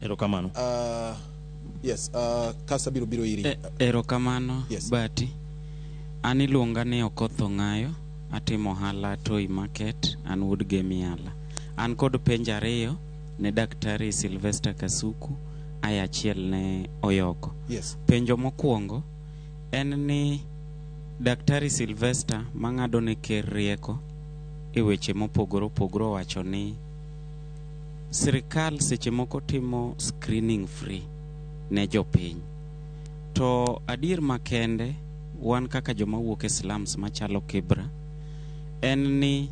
Erokamano. Yes, kasa biro iri. Erokamano, Yes. Bati. Ani luonga ni Okoth Ong'ayo, atimo ohala Toi Market, an wuod Gemiala. An kod penjo ariyo ne Daktari Sylvester Kasuku, aya achiel ne Oyoko. Yes. Penjo mokwongo en ni Daktari Sylvester mang'ado ne ker rieko e weche mopogore opogore wacho ni sirikal seche moko timo screening free ne jopiny. To adier makende wan kaka joma wuok e slums machalo Kibra en ni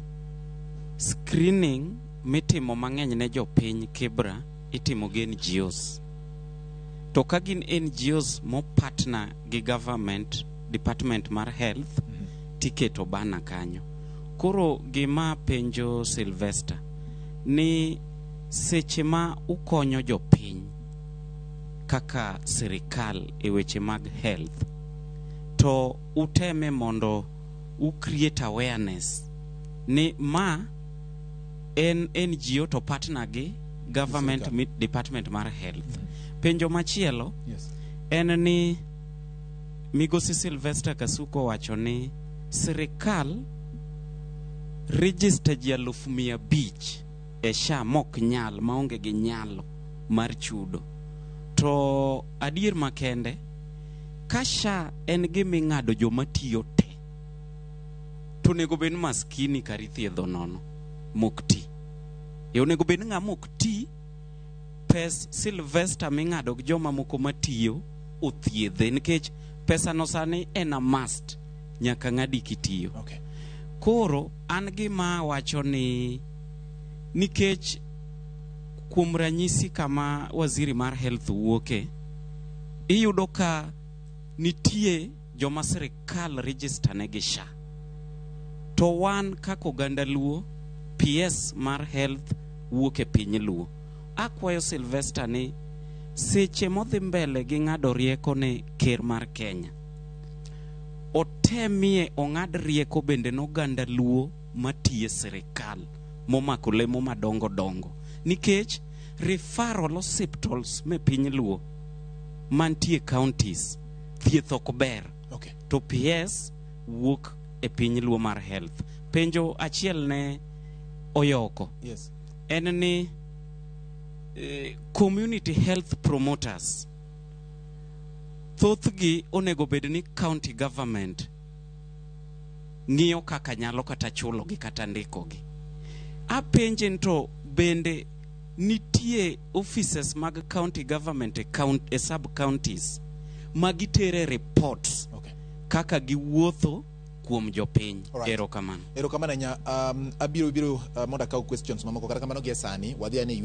screening mitimo mang'eny ne jopiny Kibra itimo gi NGOs. To ka gin NGOs mo partner gi government department mar health tiketo bana kanyo. Koro gima penjo Sylvester ni seche ma ukonyo jopiny kaka sirikal e weche mag health to uteme mondo create awareness ni ma en NGO to partner gi government department mar health. Penjo machielo en ni Migosi Sylvester Kasuku wacho ni sirikal register ji 500,000 e SHA mok nyal maonge gi nyalo mar chudo. To adier makende ka SHA en giming'ado joma tiyo te to nego ben maskini kar thiedho nono mok ti. Onego ben ng'ama ok ti pes Sylvester ming'ado gi joma moko matiyo othiedhe nikech pesa no sani en a must nyaka ng'adi kitiyo. Okay. Koro an gima wacho ni nikech kuom ranyisi kama waziri mar health wuoke iyudo ka nitie joma sirikal register ne gi SHA. To wan kaka oganda Luo PS mar health wuoke piny Luo. Akwayo Sylvester ni seche modhi mbele gi ng'ado rieko ne ker mar Kenya otemie ong'ad rieko bende n'oganda Luo matiye sirikal momako lemo madongo dongo nikech referral hospitals me piny Luo mantie counties thieth ok ber. Okay. To PS wuok e piny Luo mar health. Penjo achiel ne Oyoko. Yes. En ni community health promoters thothgi onego bed ni county government ng'iyo kaka nyalo kata chulo gi kata ndiko gi. Apenjen to bende nitie offices mag county government e sub counties magitere reports kaka giwuotho kuom jopiny. Erokamano. Erokamano nya abiro mondo akaw questions mamoko kata kamano gi sani wadhi ane